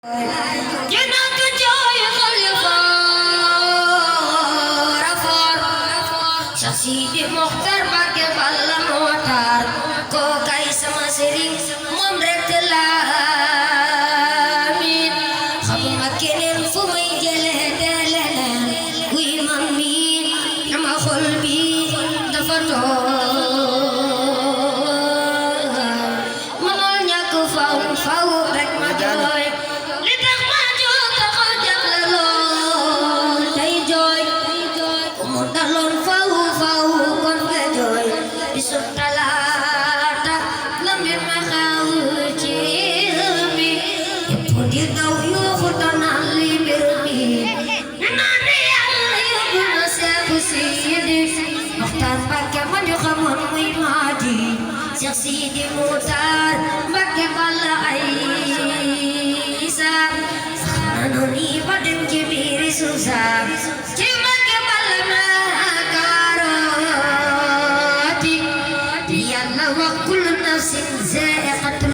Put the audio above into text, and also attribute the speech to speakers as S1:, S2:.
S1: Jannatu joy khalifa rafor Sidi Mokhtar pakai balon motor ko kai sama sering momrek telamin khabu makinen fumay jele delelen wi mammi ama khulbi dafato manolnya ku fau rek majoy Sidi Mutar pakai bala Aisyah Anoni badan kibiri susah cuma ke bala makarati ya Allah wa kullu nafsin za'iqatul